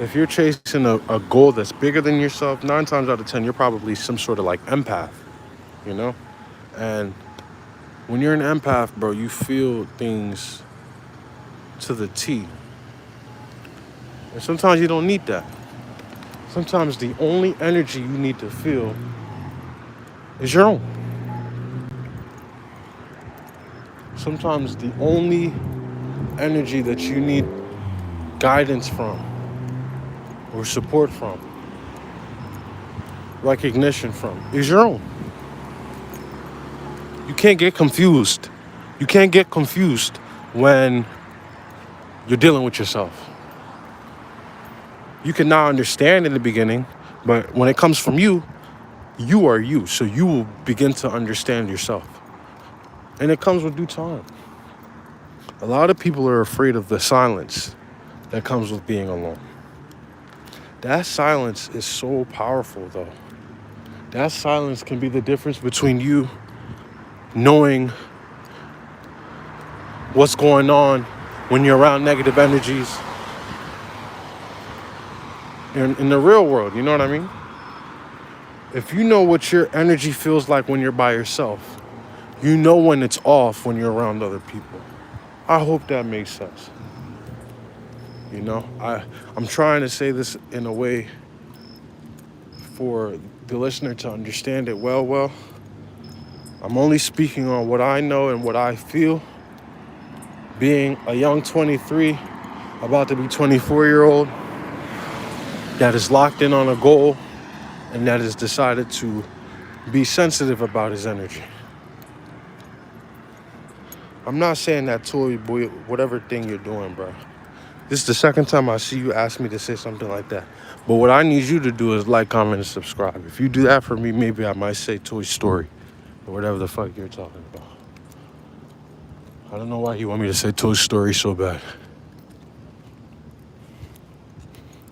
if you're chasing a goal that's bigger than yourself, 9 times out of 10, you're probably some sort of like empath, you know? And when you're an empath, bro, you feel things to the T. And sometimes you don't need that. Sometimes the only energy you need to feel is your own. Sometimes the only energy that you need guidance from, or support from, recognition from, is your own. You can't get confused. You can't get confused when you're dealing with yourself. You can not understand in the beginning, but when it comes from you, you are you. So you will begin to understand yourself. And it comes with due time. A lot of people are afraid of the silence that comes with being alone. That silence is so powerful, though. That silence can be the difference between you knowing what's going on when you're around negative energies in the real world, you know what I mean? If you know what your energy feels like when you're by yourself, you know when it's off when you're around other people. I hope that makes sense. You know, I'm trying to say this in a way for the listener to understand it well. I'm only speaking on what I know and what I feel. Being a young 23, about to be 24-year-old, that is locked in on a goal and that has decided to be sensitive about his energy. I'm not saying that Tory boy, whatever thing you're doing, bro. This is the second time I see you ask me to say something like that. But what I need you to do is like, comment, and subscribe. If you do that for me, maybe I might say Toy Story or whatever the fuck you're talking about. I don't know why you want me to say Toy Story so bad.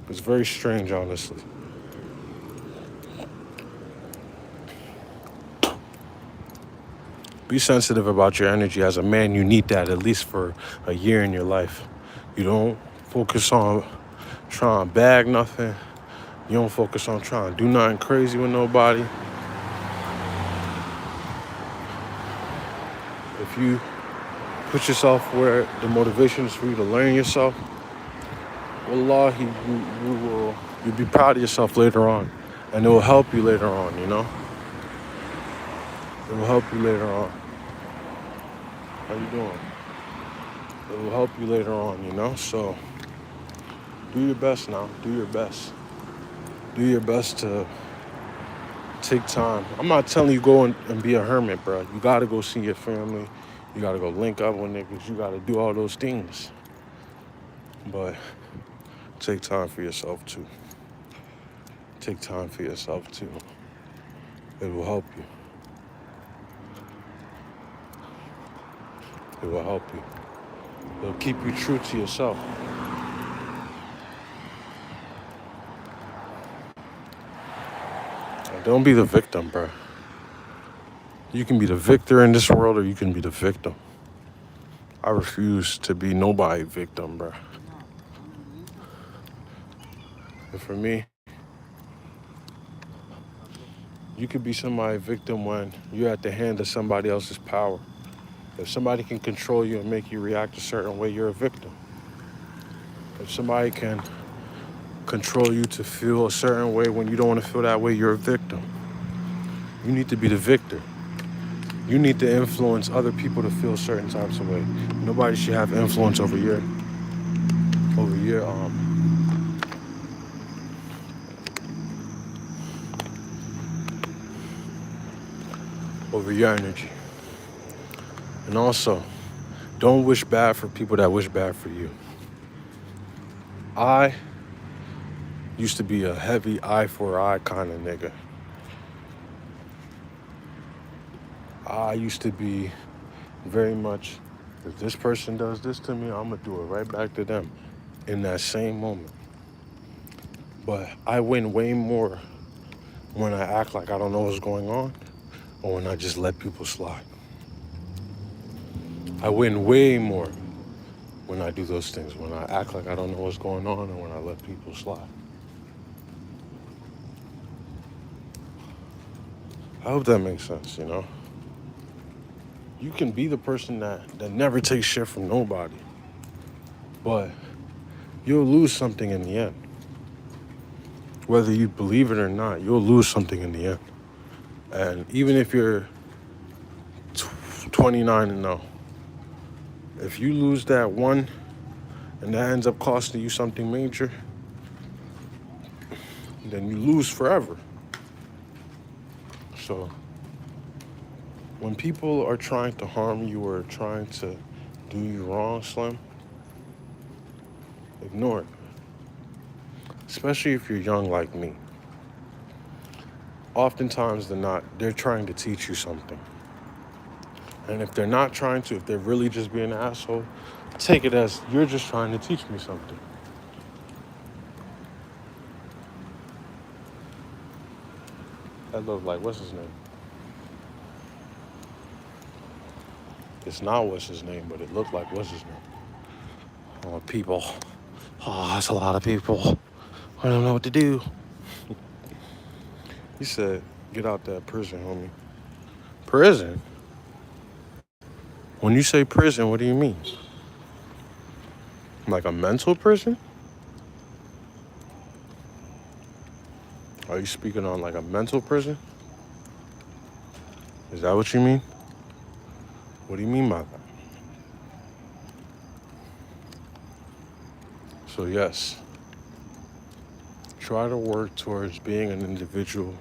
It's very strange, honestly. Be sensitive about your energy. As a man, you need that at least for a year in your life. You don't focus on trying to bag nothing. You don't focus on trying to do nothing crazy with nobody. If you put yourself where the motivation is for you to learn yourself, wallahi, you'll be proud of yourself later on. And it will help you later on, you know? It will help you later on. How you doing? It will help you later on, you know? So do your best now. Do your best. Do your best to take time. I'm not telling you go and be a hermit, bro. You gotta go see your family. You gotta go link up with niggas. You gotta do all those things. But take time for yourself too. Take time for yourself too. It will help you. It will help you. It'll keep you true to yourself. And don't be the victim, bro. You can be the victor in this world or you can be the victim. I refuse to be nobody victim, bro. And for me, you could be somebody victim when you're at the hand of somebody else's power. If somebody can control you and make you react a certain way, you're a victim. If somebody can control you to feel a certain way when you don't want to feel that way, you're a victim. You need to be the victor. You need to influence other people to feel certain types of way. Nobody should have influence over your energy. And also, don't wish bad for people that wish bad for you. I used to be a heavy eye for eye kind of nigga. I used to be very much, if this person does this to me, I'm gonna do it right back to them in that same moment. But I win way more when I act like I don't know what's going on or when I just let people slide. I win way more when I do those things, when I act like I don't know what's going on and when I let people slide. I hope that makes sense, you know? You can be the person that never takes shit from nobody, but you'll lose something in the end. Whether you believe it or not, you'll lose something in the end. And even if you're 29 and 0, if you lose that one and that ends up costing you something major, then you lose forever. So when people are trying to harm you or trying to do you wrong, Slim, ignore it. Especially if you're young like me. Oftentimes they're trying to teach you something. And if they're not trying to, if they're really just being an asshole, take it as you're just trying to teach me something. I love, like, what's his name? it's not what's his name, but it looked like what's his name. Oh, people. Oh, that's a lot of people. I don't know what to do. He said, get out that prison, homie. Prison? When you say prison, what do you mean? Like a mental prison? Are you speaking on like a mental prison? Is that what you mean? What do you mean by that? So yes, try to work towards being an individual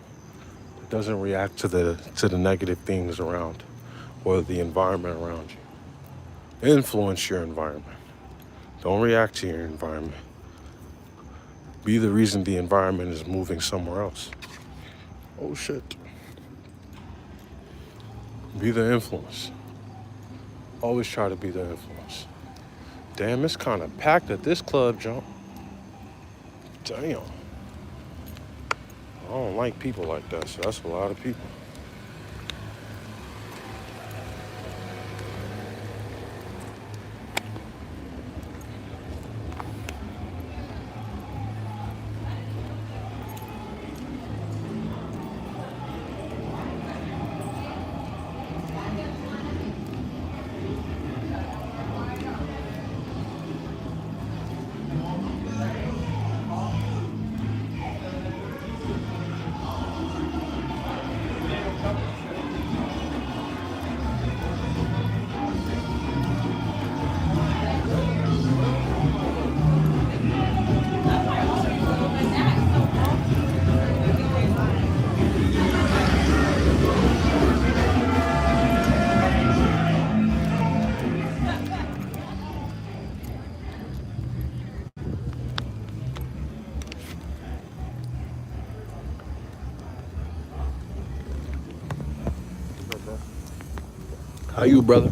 that doesn't react to the negative things around or the environment around you. Influence your environment. Don't react to your environment. Be the reason the environment is moving somewhere else. Oh shit. Be the influence. Always try to be the influence. Damn, it's kind of packed at this club, jump. Damn. I don't like people like that, so that's a lot of people. How you, brother?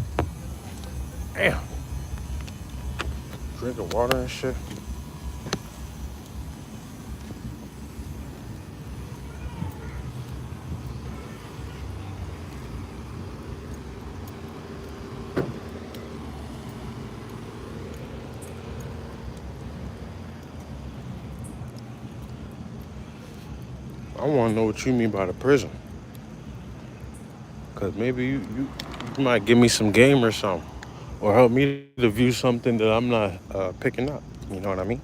Damn. Drinking water and shit. I want to know what you mean by the prison. Because maybe you might give me some game or something. Or help me to view something that I'm not picking up. You know what I mean?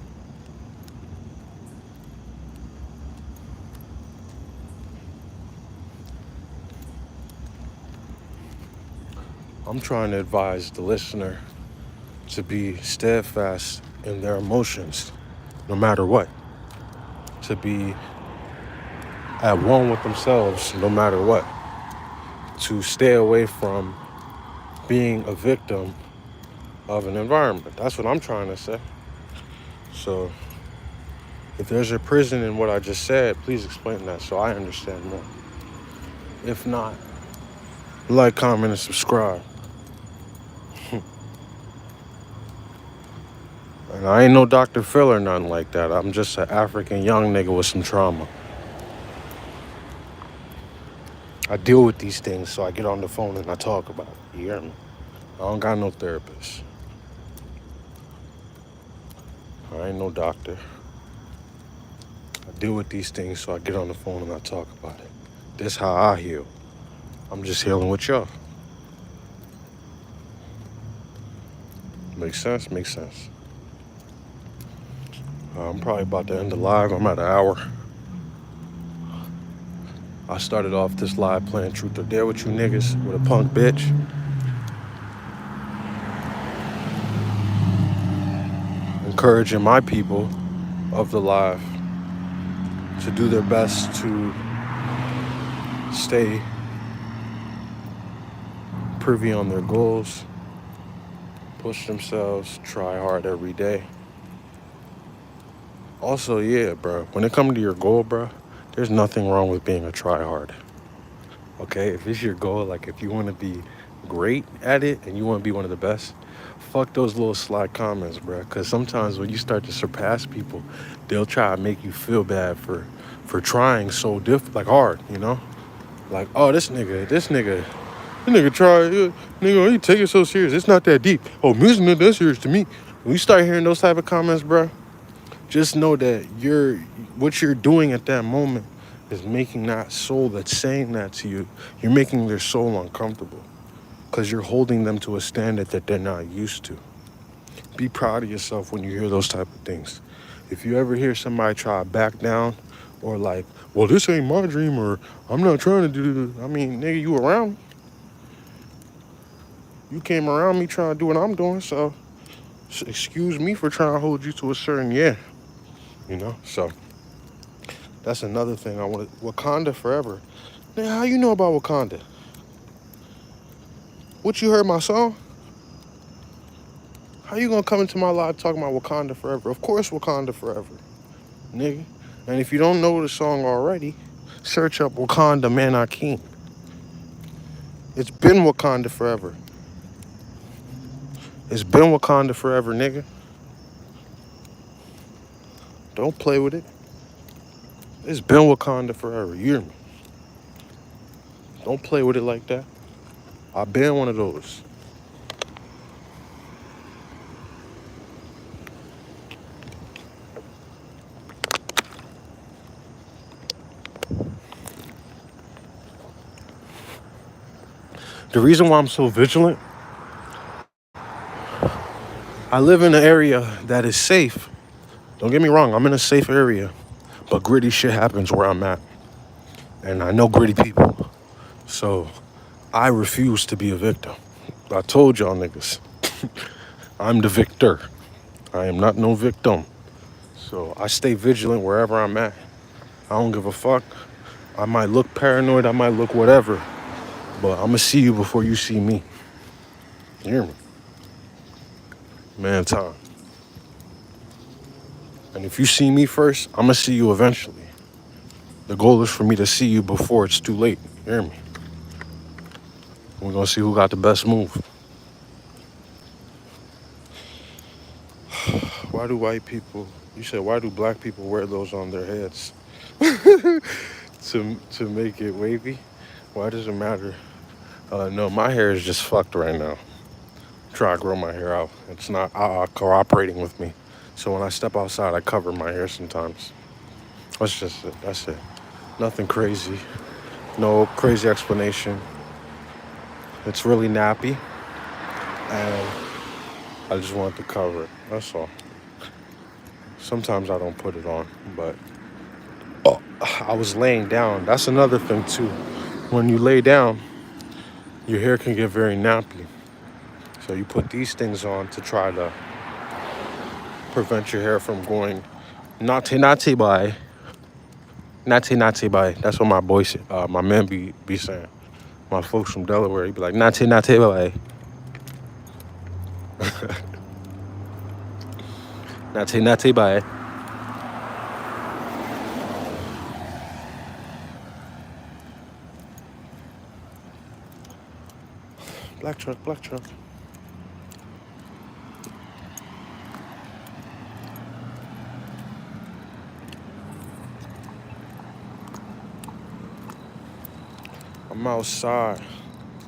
I'm trying to advise the listener to be steadfast in their emotions, no matter what. To be at one with themselves, no matter what. To stay away from being a victim of an environment. That's what I'm trying to say. So if there's a prison in what I just said, please explain that so I understand more. If not, like, comment, and subscribe. And I ain't no Dr. Phil or nothing like that. I'm just an African young nigga with some trauma. I deal with these things, so I get on the phone and I talk about it. You hear me? I don't got no therapist. I ain't no doctor. I deal with these things, so I get on the phone and I talk about it. This how I heal. I'm just healing with y'all. Makes sense? Makes sense. I'm probably about to end the live. I'm at an hour. I started off this live playing Truth or Dare with you niggas with a punk bitch. Encouraging my people of the live to do their best to stay privy on their goals, push themselves, try hard every day. Also, yeah, bro, when it comes to your goal, bro, there's nothing wrong with being a try-hard. Okay, if it's your goal, like if you want to be great at it and you want to be one of the best, fuck those little sly comments, bro. Because sometimes when you start to surpass people, they'll try to make you feel bad for trying so like hard, you know? Like, oh, this nigga That nigga try, nigga, you take it so serious. It's not that deep. Oh, music not that serious to me. When you start hearing those type of comments, bro, just know that what you're doing at that moment is making that soul that's saying that to you, you're making their soul uncomfortable because you're holding them to a standard that they're not used to. Be proud of yourself when you hear those type of things. If you ever hear somebody try to back down or like, well, this ain't my dream or I'm not trying to do this. I mean, nigga, you around me. You came around me trying to do what I'm doing, so excuse me for trying to hold you to a certain So that's another thing I want. Wakanda forever. Now, how you know about Wakanda? What, you heard my song? How you gonna come into my life talking about Wakanda forever? Of course Wakanda forever, nigga. And if you don't know the song already, search up Wakanda Man Akeem. It's been Wakanda forever. It's been Wakanda forever, nigga. Don't play with it. It's been Wakanda forever. You hear me? Don't play with it like that. I've been one of those. The reason why I'm so vigilant, I live in an area that is safe. Don't get me wrong, I'm in a safe area, but gritty shit happens where I'm at. And I know gritty people. So I refuse to be a victim. I told y'all niggas, I'm the victor. I am not no victim. So I stay vigilant wherever I'm at. I don't give a fuck. I might look paranoid, I might look whatever, but I'm gonna see you before you see me. You hear me? Man, time. And if you see me first, I'm gonna see you eventually. The goal is for me to see you before it's too late. You hear me? We're gonna see who got the best move. Why do white people, you said, why do black people wear those on their heads? to make it wavy? Why does it matter? No, my hair is just fucked right now. Try to grow my hair out. It's not cooperating with me. So when I step outside, I cover my hair sometimes. That's just it. That's it. Nothing crazy. No crazy explanation. It's really nappy. And I just want to cover it. That's all. Sometimes I don't put it on, but I was laying down. That's another thing too. When you lay down, your hair can get very nappy. So you put these things on to try to prevent your hair from going natty by. Natty by. That's what my boy, my man be saying. My folks from Delaware, he be like natty by. Natty by. Black truck, black truck. I'm outside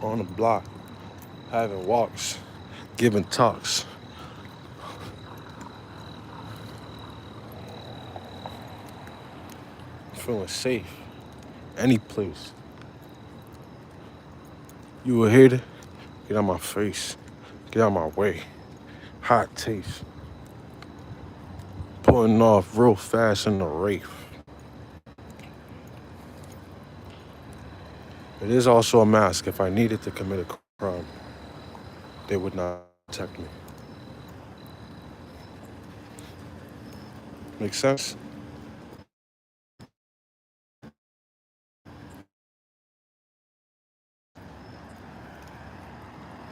on the block, having walks, giving talks. Feeling safe. Any place. You a hater? Get out my face. Get out my way. Hot taste. Pulling off real fast in the Wraith. It is also a mask. If I needed to commit a crime, they would not protect me. Make sense?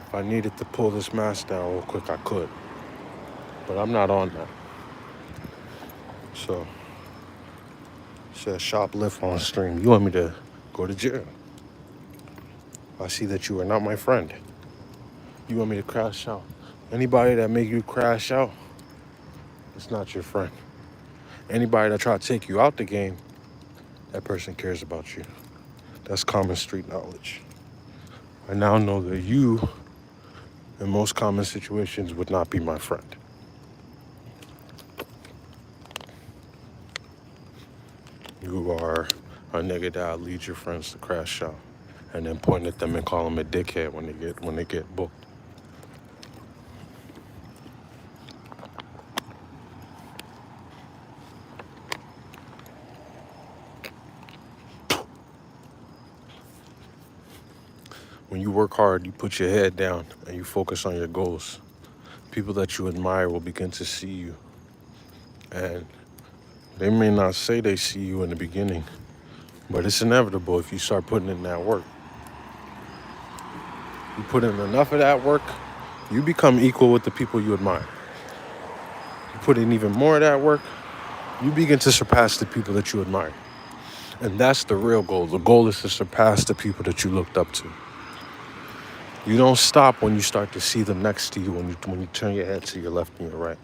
If I needed to pull this mask down real quick, I could. But I'm not on that. So, said shoplift on stream. You want me to go to jail? I see that you are not my friend. You want me to crash out? Anybody that make you crash out, it's not your friend. Anybody that try to take you out the game, that person cares about you. That's common street knowledge. I now know that you, in most common situations, would not be my friend. You are a nigga that'll lead your friends to crash out and then point at them and call them a dickhead when they get booked. When you work hard, you put your head down and you focus on your goals. People that you admire will begin to see you. And they may not say they see you in the beginning, but it's inevitable if you start putting in that work. You put in enough of that work, you become equal with the people you admire. You put in even more of that work, you begin to surpass the people that you admire. And that's the real goal. The goal is to surpass the people that you looked up to. You don't stop when you start to see them next to you, when you turn your head to your left and your right.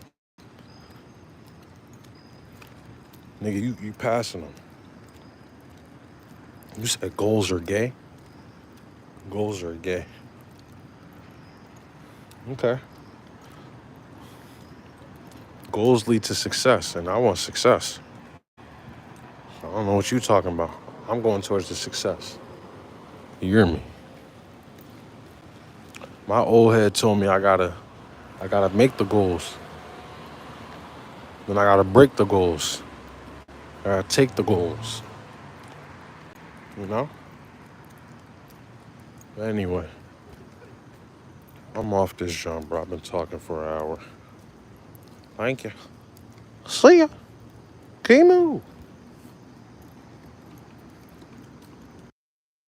Nigga, you passing them. You said goals are gay? Goals are gay. Okay. Goals lead to success, and I want success. I don't know what you're talking about. I'm going towards the success. You hear me? My old head told me I gotta make the goals. Then I gotta break the goals. I gotta take the goals. You know? Anyway, I'm off this jump, bro. I've been talking for an hour. Thank you. See ya. Kimu.